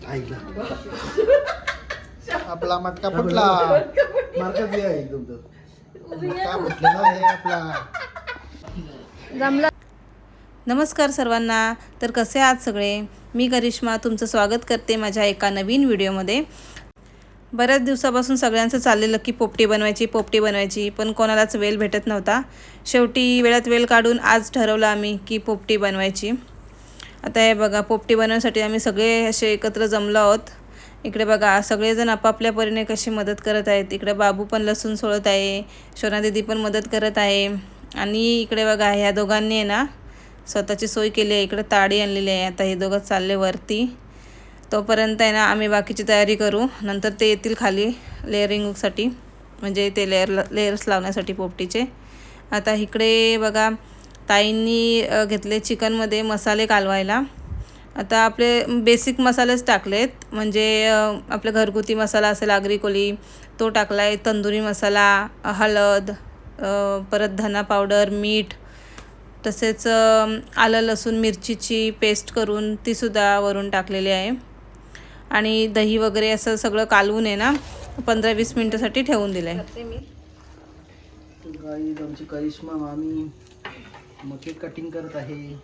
ऐकला आपला मटका फुटला. मार्का बी आहे एकदम तो. मटका फुटलेला आहे आपला. जमला. नमस्कार सर्वांना. तर कसे आहात सगळे. मी करिश्मा तुमचं स्वागत करते माझ्या एका नवीन व्हिडिओमध्ये. बऱ्याच दिवसापासून सगळ्यांचं चाललेलं की पोपटी बनवायची पण कोणालाच वेळ भेटत नव्हता. शेवटी वेळात वेळ काढून आज ठरवलं आम्ही की पोपटी बनवायची. आता हे बघा, पोपटी बनवण्यासाठी आम्ही सगळे असे एकत्र जमलो आहोत. इकडे बघा सगळेजण आपापल्या परीने कशी मदत करत आहेत. इकडे बाबू पण लसूण सोलत आहे, शोना दीदी पण मदत करत आहे. आणि इकडे बघा ह्या दोघांनी आहे ना स्वतःची सोय केली आहे. इकडे ताडी आणलेली आहे. आता हे दोघं चालले वरती. तोपर्यंत आहे ना आम्ही बाकीची तयारी करू. नंतर ते येतील खाली लेअरिंगसाठी, म्हणजे ते लेयर्स लावण्यासाठी पोपटीचे. आता इकडे बघा ताईंनी घेतले चिकनमध्ये मसाले कालवायला. आता आपले बेसिक मसालेच टाकलेत, म्हणजे आपले घरगुती मसाला असेल आगरी कोली तो टाकला आहे, तंदुरी मसाला, हळद, परत धना पावडर, मीठ, तसेच आलं लसूण मिरचीची पेस्ट करून तीसुद्धा वरून टाकलेली आहे. आणि दही वगैरे असं सगळं कालवून आहे ना 15-20 मिनटासाठी ठेवून दिलं आहे. गाईज आमची करिश्मा मामी मके कटिंग करत आहे.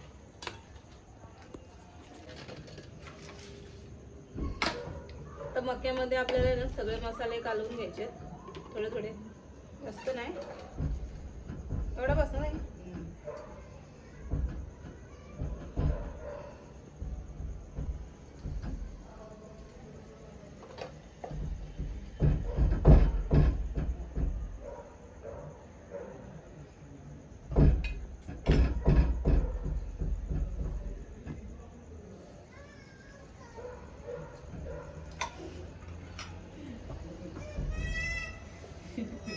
तर मक्यामध्ये आपल्याला ना सगळे मसाले कालवून घ्यायचे, थोडे थोडे, जास्त नाही, एवढा बस नाही.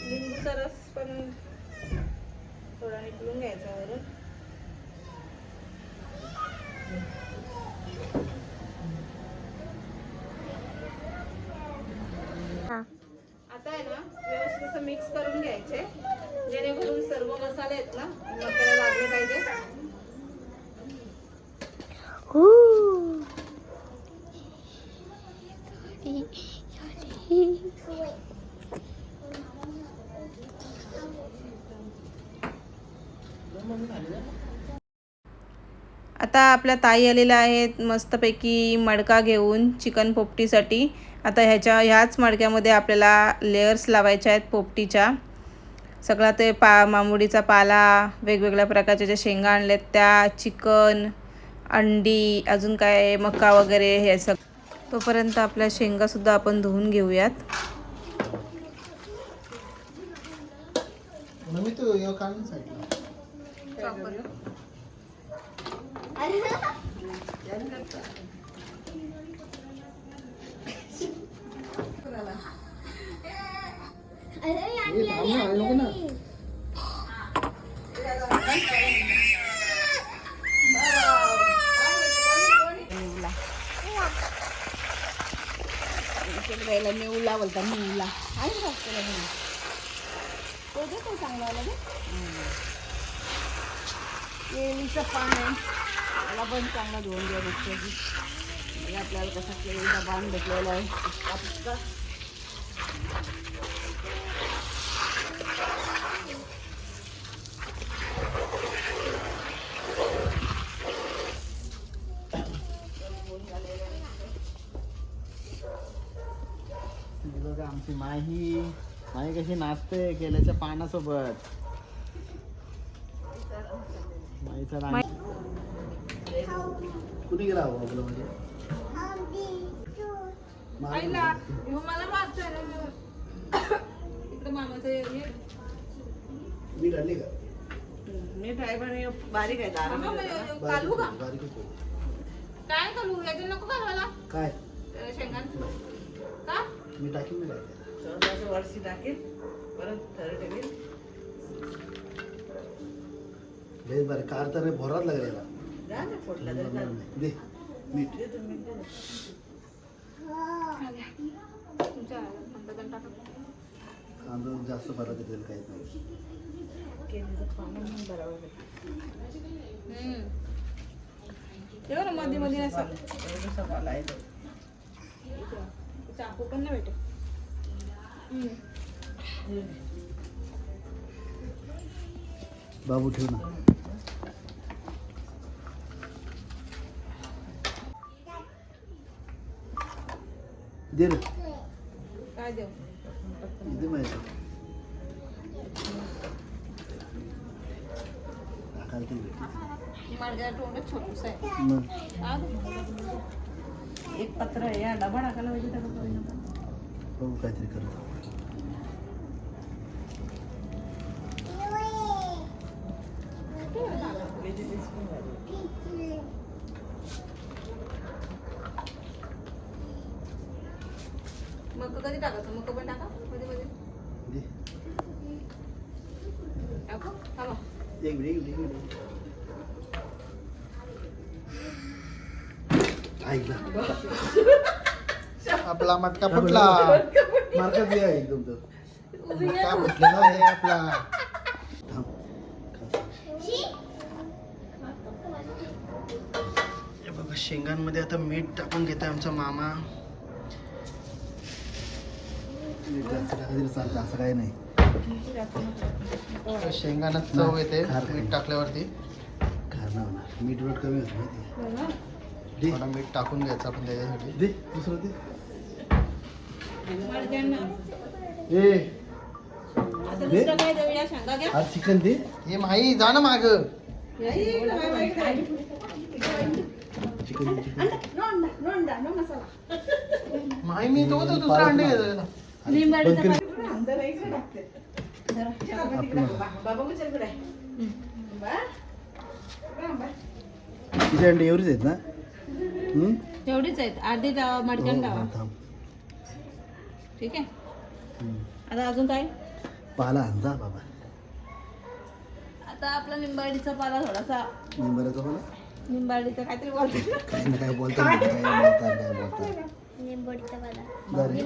लिंबूचा रस पण थोडा निघून घ्यायचा वरून. आता आहे ना व्यवस्थित असं मिक्स करून घ्यायचे, जेणेकरून सर्व मसाले आहेत ना मक्याला लागले पाहिजे. आता आपल्या ताई आलेल्या आहेत मस्तपैकी मडका घेऊन चिकन पोपटीसाठी. आता ह्याच मडक्यामध्ये आपल्याला लेयर्स लावायच्या आहेत पोपटीच्या. सगळा ते मामुडीचा पाला, वेगवेगळ्या प्रकारच्या ज्या शेंगा आणल्यात त्या, चिकन, अंडी, अजून काय मका वगैरे हे सगळं. तोपर्यंत आपल्या शेंगासुद्धा आपण धुवून घेऊयात. मम्मी तू यो काढून साईडला. नको ना. नेऊला बोलता, नेऊला तो दे, तो चांगला आला दे. केळीचं पान आहे, त्याला पण चांगला धुवून घ्या मस्त. आपल्याला कसा केळीचा पान भेटलेला आहे पुष्का. बघा आमची माही कशी नाचते केल्याच्या पानासोबत. माईचा कुणी गेला आपलं म्हणजे मला मारतोय इकडे मामाचं मी घातली का मी ट्राय पण बारीक आहे कालू का काय कालू याचे नको कालवायला काय शेंगान का मी टाकीन मी टाकेल वर्षी टाकेल परत थर ठेवेल. लय बरं कार तर भोरात लागलेला फोडला दे मीठ कांदा जास्त भरत येतील काहीच नाही. मध्ये मध्ये असं चाकू पण नाही भेटे. बाबू ठेव ना. दे रे. काय देऊ? दे माझ्या. टाकायला ते भेटते. माझ्या तोंडात छोटूस आहे. मग एक पत्र आहे या डबा टाकायला पाहिजे त्याला. बघू काहीतरी करतो. मग कधी टाकायचं? मग पण टाका मध्ये मध्ये. दे. टाकू थांबा. एक मिनिट, एक मिनिट. ऐकला. आपला मटका फुटला. मार्काच आहे एकदम तो. मटका फुटलेला आहे आपला. थांब. हे बघा शेंगांमध्ये आता मीठ टाकून घेतोय आमचा मामा. मीठ जास्त टाकलं चालतं, असं काही नाही. शेंगाना चव येते खार मीठ टाकल्यावरती. खार नाही होणार. मीठ रोट कमी होतं माहिती. दे. थोडा मीठ टाकून घ्यायचं आपण त्याच्यासाठी. दे दुसरं दे. आता ए दुसरं काय देऊया? शेंगा घ्या. आज चिकन दे. हे माही जा ना माग. चिकन दे, चिकन. माही मी तो दुसरा अंडे घेतो. बंद कर. किती अंडे एवढीच आहेत ना? एवढीच आहेत. अर्धी मडक्यान टावा. थांब. ठीक आहे. आता अजून काय? पाला आणजा बाबा. आता आपला निंबाळीचा पाला थोडासा. निंबाराचा पाला निंबाळीचा काहीतरी बोलतो. काही ना काय बोलतात, काय बोलतात, काय बोलतात. निंबोडीचा पाला. बरं. नाही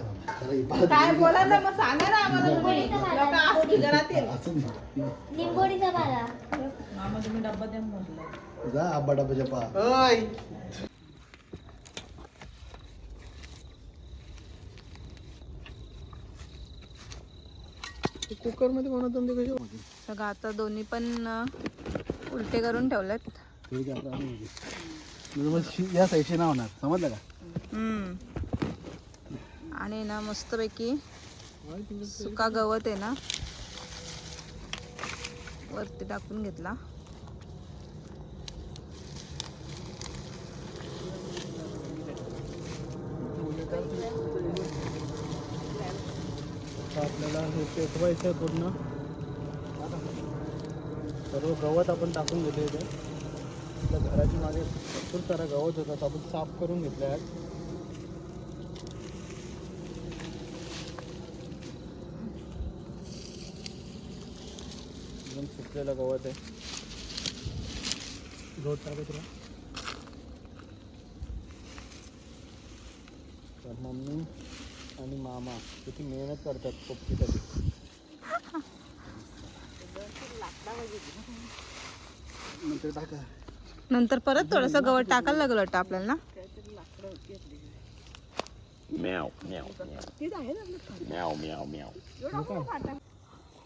बाबा, त्याला ही पाला काय दिली. बोला ना, मग सांगा ना आम्हाला तुम्ही. लोकं असतील घरातील. असं नाही. निंबोडीचा पाला. मामा तुम्ही डब्बा द्या म्हटलं. जा आब्बा डब्बाच्या पा. ओय कुकर मध्ये बनवतो ते कसे. सगळं आता दोन्ही पण उलटे करून ठेवलेत. थोडी काय आपलं आणून घे. म्हणजे मग या साईडचे नाव होणार, समजलं का? आणि ना मस्तपैकी सुका गवत आहे ना वरती टाकून घेतला. आपल्याला हे पेटवायचं पूर्ण. सर्व गवत आपण टाकून घेतो इथे. आपल्या घराच्या मागे भरपूर सारा गवत होता, तो आपण साफ करून घेतला आहे. एकदम सुकलेलं गवत आहे. गवत टाकत राहा. तर मम्मी आणि मामा किती मेहनत करतात पोपटीसाठी. नंतर टाका. नंतर परत थोडंसं गवत टाकायला लागलं वाटतं आपल्याला ना.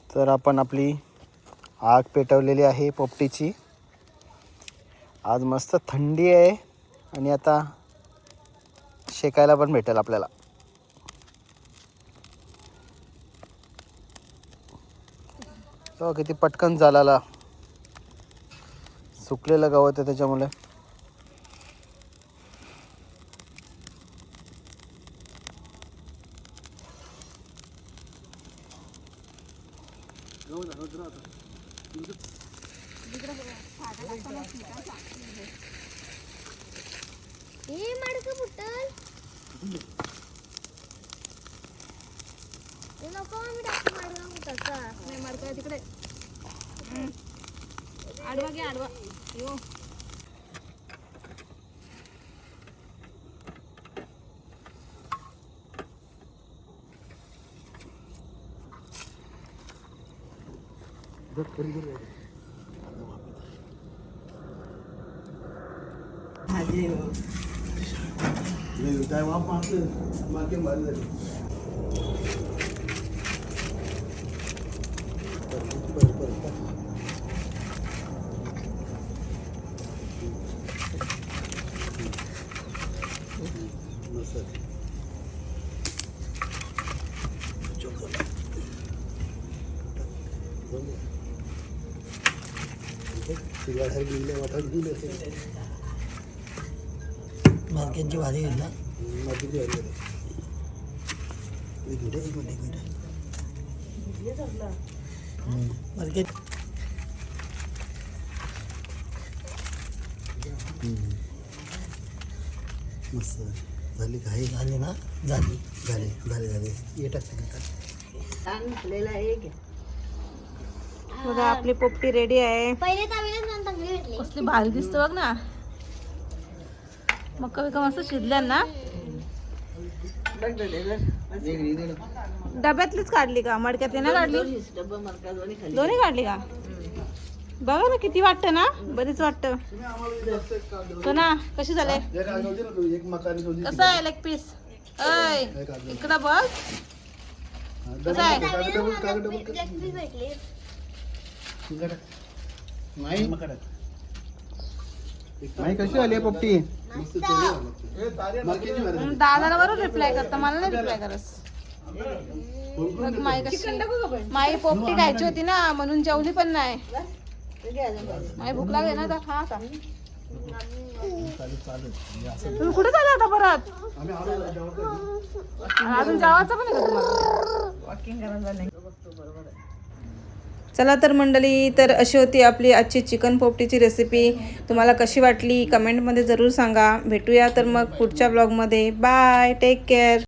तर आपण आपली आग पेटवलेली आहे पोपटीची. आज मस्त थंडी आहे आणि आता शेकायला पण भेटेल आपल्याला. तो किती पटकन झाला. सुकलेलं गवत आहे त्याच्यामुळे. हे मडकं फुटल. हे नको आम्ही टाकू मडकं फुटायचा. नाही मडकं तिकडे. आडवा घे आडवा. यो काय वाफ मारते मागे मारी झाली मार्केटची भाजी घेतला मार्केट मस्त झाली काही झाली ना झाली झाले झाले झाले ये टाकते बघा आपली पोपटी रेडी आहे. पहिले तावीला जाऊन चांगली भेटली. कसली भारी दिसते बघ ना. मका बिका मस्त शिजल्या ना. डब्यातलीच काढली का मडक्यातली ना काढली दोन्ही काढली का बघा ना किती वाटतं ना बरीच वाटतं तो ना कशी झाले एक मकानी कसं आहे लेग पीस अय इकडं बघ कसं आहे लेग भेटली. नाही कशी आली पोपटी दादाला बरोबर रिप्लाय करता मला नाही रिप्लाय करत बघ माई कशी माई पोपटी खायची होती ना म्हणून जेवली पण नाही माई भूक लागली ना तर खा आता तुम्ही कुठे चालला आता परत अजून जेवायचं पण आहे का तुम्हाला चला तर मंडळी तर अशी होती आपली आजची चिकन पोपटीची रेसिपी तुम्हाला कशी वाटली कमेंटमध्ये जरूर सांगा भेटूया तर मग पुढच्या ब्लॉगमध्ये बाय टेक केअर